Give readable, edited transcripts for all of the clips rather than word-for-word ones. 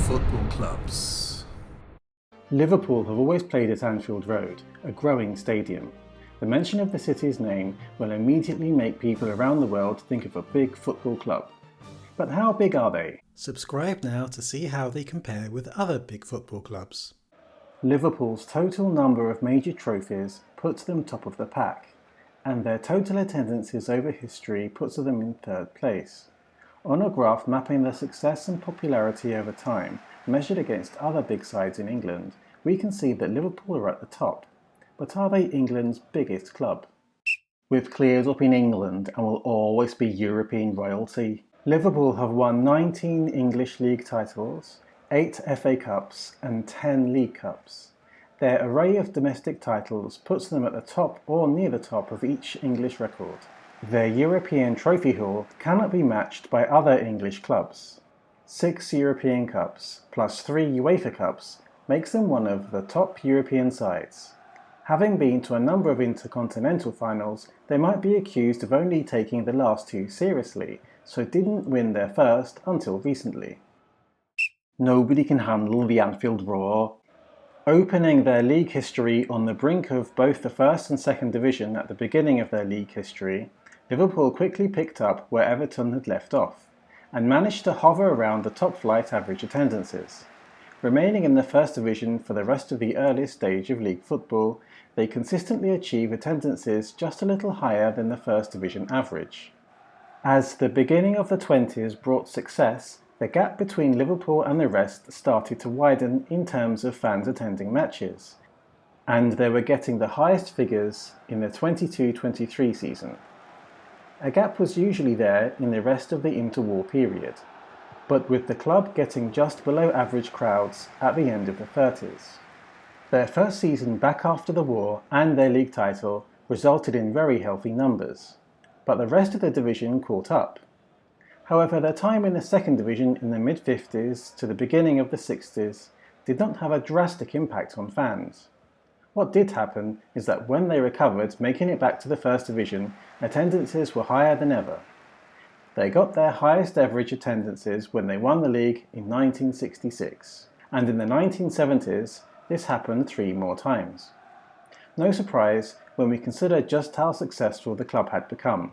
football clubs. Liverpool have always played at Anfield Road, a growing stadium. The mention of the city's name will immediately make people around the world think of a big football club. But how big are they? Subscribe now to see how they compare with other big football clubs. Liverpool's total number of major trophies puts them top of the pack, and their total attendances over history puts them in third place. On a graph mapping their success and popularity over time, measured against other big sides in England, we can see that Liverpool are at the top. But are they England's biggest club? We've cleared up in England and will always be European royalty. Liverpool have won 19 English League titles, 8 FA Cups and 10 League Cups. Their array of domestic titles puts them at the top or near the top of each English record. Their European trophy haul cannot be matched by other English clubs. 6 European Cups plus 3 UEFA Cups makes them one of the top European sides. Having been to a number of intercontinental finals, they might be accused of only taking the last 2 seriously, so didn't win their first until recently. Nobody can handle the Anfield roar. Opening their league history on the brink of both the first and second division at the beginning of their league history, Liverpool quickly picked up where Everton had left off, and managed to hover around the top flight average attendances. Remaining in the first division for the rest of the earliest stage of league football, they consistently achieve attendances just a little higher than the first division average. As the beginning of the 20s brought success, the gap between Liverpool and the rest started to widen in terms of fans attending matches, and they were getting the highest figures in the 22-23 season. A gap was usually there in the rest of the interwar period, but with the club getting just below average crowds at the end of the 30s. Their first season back after the war and their league title resulted in very healthy numbers, but the rest of the division caught up. However, their time in the second division in the mid-50s to the beginning of the 60s did not have a drastic impact on fans. What did happen is that when they recovered, making it back to the first division, attendances were higher than ever. They got their highest average attendances when they won the league in 1966, and in the 1970s this happened 3 more times. No surprise when we consider just how successful the club had become.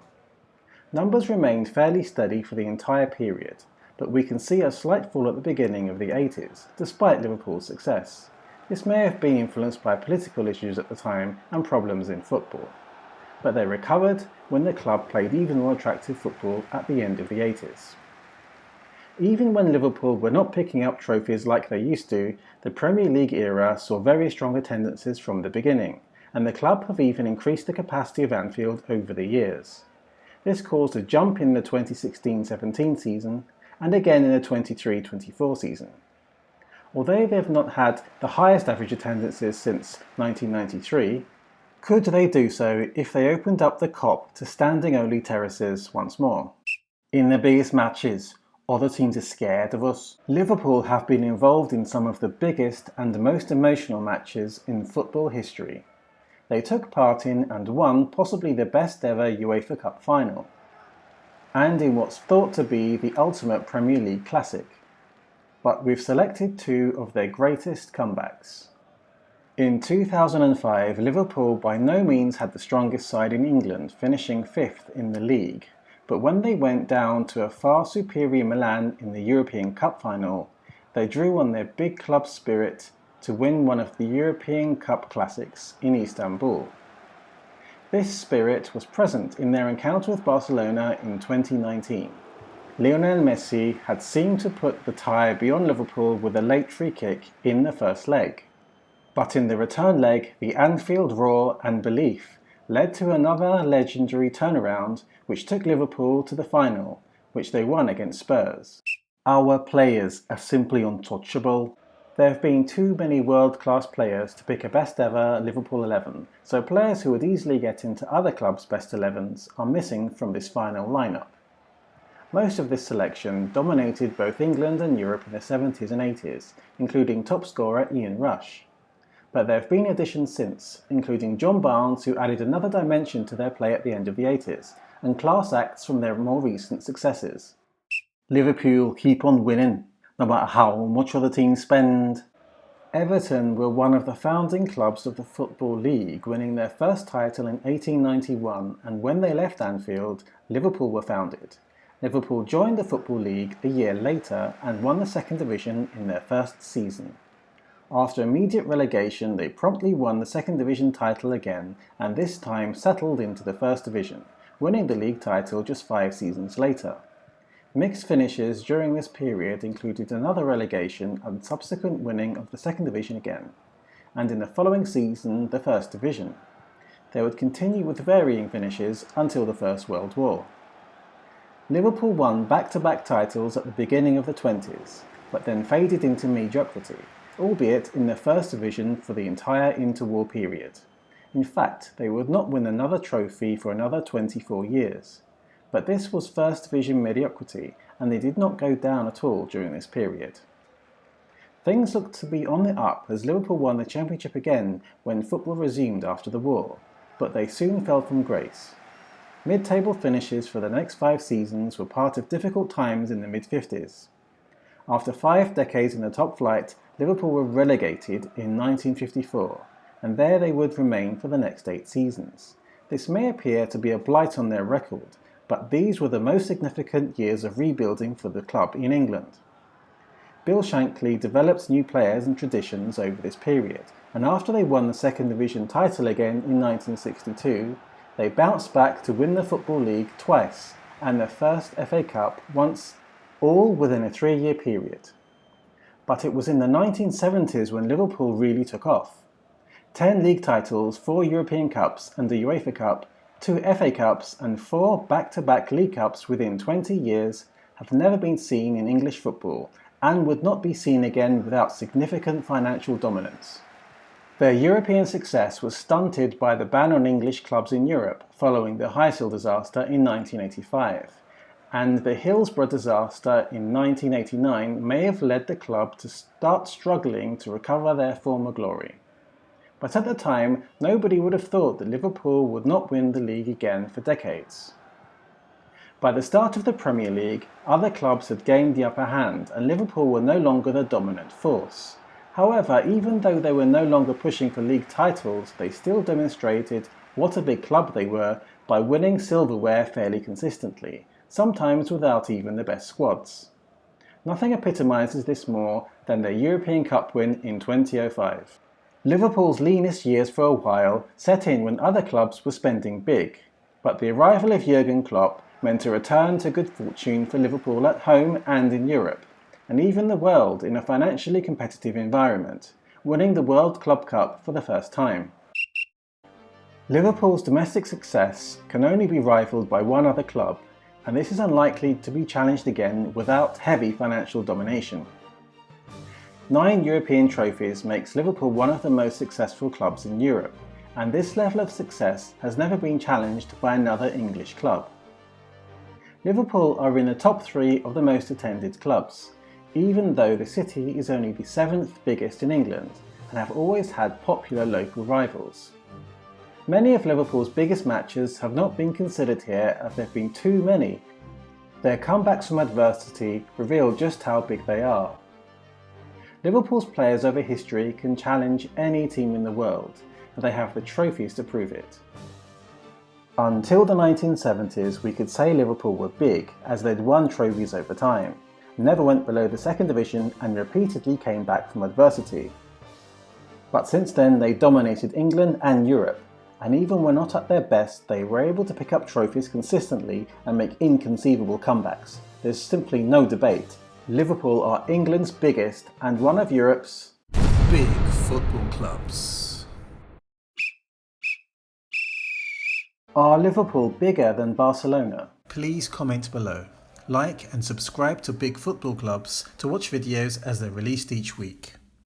Numbers remained fairly steady for the entire period, but we can see a slight fall at the beginning of the 80s, despite Liverpool's success. This may have been influenced by political issues at the time and problems in football. But they recovered when the club played even more attractive football at the end of the 80s. Even when Liverpool were not picking up trophies like they used to, the Premier League era saw very strong attendances from the beginning, and the club have even increased the capacity of Anfield over the years. This caused a jump in the 2016-17 season, and again in the 23-24 season. Although they have not had the highest average attendances since 1993, could they do so if they opened up the Kop to standing-only terraces once more? In the biggest matches, other teams are scared of us. Liverpool have been involved in some of the biggest and most emotional matches in football history. They took part in and won possibly the best ever UEFA Cup final, and in what's thought to be the ultimate Premier League classic. But we've selected 2 of their greatest comebacks. In 2005, Liverpool by no means had the strongest side in England, finishing 5th in the league, but when they went down to a far superior Milan in the European Cup final, they drew on their big club spirit to win one of the European Cup classics in Istanbul. This spirit was present in their encounter with Barcelona in 2019. Lionel Messi had seemed to put the tie beyond Liverpool with a late free kick in the first leg. But in the return leg, the Anfield roar and belief led to another legendary turnaround which took Liverpool to the final, which they won against Spurs. Our players are simply untouchable. There have been too many world-class players to pick a best ever Liverpool 11, so players who would easily get into other clubs' best 11s are missing from this final lineup. Most of this selection dominated both England and Europe in the 70s and 80s, including top scorer Ian Rush. But there have been additions since, including John Barnes, who added another dimension to their play at the end of the 80s, and class acts from their more recent successes. Liverpool keep on winning. no matter how much other teams spend. Everton were one of the founding clubs of the Football League, winning their first title in 1891, and when they left Anfield, Liverpool were founded. Liverpool joined the Football League a year later and won the second division in their first season. After immediate relegation, they promptly won the second division title again, and this time settled into the first division, winning the league title just 5 seasons later. Mixed finishes during this period included another relegation and subsequent winning of the second division again, and in the following season the first division. They would continue with varying finishes until the First World War. Liverpool won back-to-back titles at the beginning of the 20s, but then faded into mediocrity, albeit in the first division for the entire interwar period. In fact, they would not win another trophy for another 24 years. But this was first division mediocrity, and they did not go down at all during this period. Things looked to be on the up as Liverpool won the championship again when football resumed after the war, but they soon fell from grace. Mid-table finishes for the next 5 seasons were part of difficult times in the mid-50s. After 5 decades in the top flight, Liverpool were relegated in 1954, and there they would remain for the next 8 seasons. This may appear to be a blight on their record, but these were the most significant years of rebuilding for the club in England. Bill Shankly developed new players and traditions over this period, and after they won the second division title again in 1962, they bounced back to win the Football League twice and the first FA Cup once, all within a 3-year period. But it was in the 1970s when Liverpool really took off. 10 league titles, 4 European Cups and the UEFA Cup, 2 FA Cups and 4 back-to-back League Cups within 20 years have never been seen in English football and would not be seen again without significant financial dominance. Their European success was stunted by the ban on English clubs in Europe following the Heysel disaster in 1985, and the Hillsborough disaster in 1989 may have led the club to start struggling to recover their former glory. But at the time, nobody would have thought that Liverpool would not win the league again for decades. By the start of the Premier League, other clubs had gained the upper hand and Liverpool were no longer the dominant force. However, even though they were no longer pushing for league titles, they still demonstrated what a big club they were by winning silverware fairly consistently, sometimes without even the best squads. Nothing epitomises this more than their European Cup win in 2005. Liverpool's leanest years for a while set in when other clubs were spending big, but the arrival of Jurgen Klopp meant a return to good fortune for Liverpool at home and in Europe, and even the world in a financially competitive environment, winning the World Club Cup for the first time. Liverpool's domestic success can only be rivaled by one other club, and this is unlikely to be challenged again without heavy financial domination. 9 European trophies makes Liverpool one of the most successful clubs in Europe, and this level of success has never been challenged by another English club. Liverpool are in the top 3 of the most attended clubs, even though the city is only the 7th biggest in England and have always had popular local rivals. Many of Liverpool's biggest matches have not been considered here as there have been too many. Their comebacks from adversity reveal just how big they are. Liverpool's players over history can challenge any team in the world, and they have the trophies to prove it. Until the 1970s, we could say Liverpool were big, as they'd won trophies over time, never went below the second division and repeatedly came back from adversity. But since then they dominated England and Europe, and even when not at their best, they were able to pick up trophies consistently and make inconceivable comebacks. There's simply no debate. Liverpool are England's biggest and one of Europe's big football clubs. Are Liverpool bigger than Barcelona? Please comment below. Like and subscribe to Big Football Clubs to watch videos as they're released each week.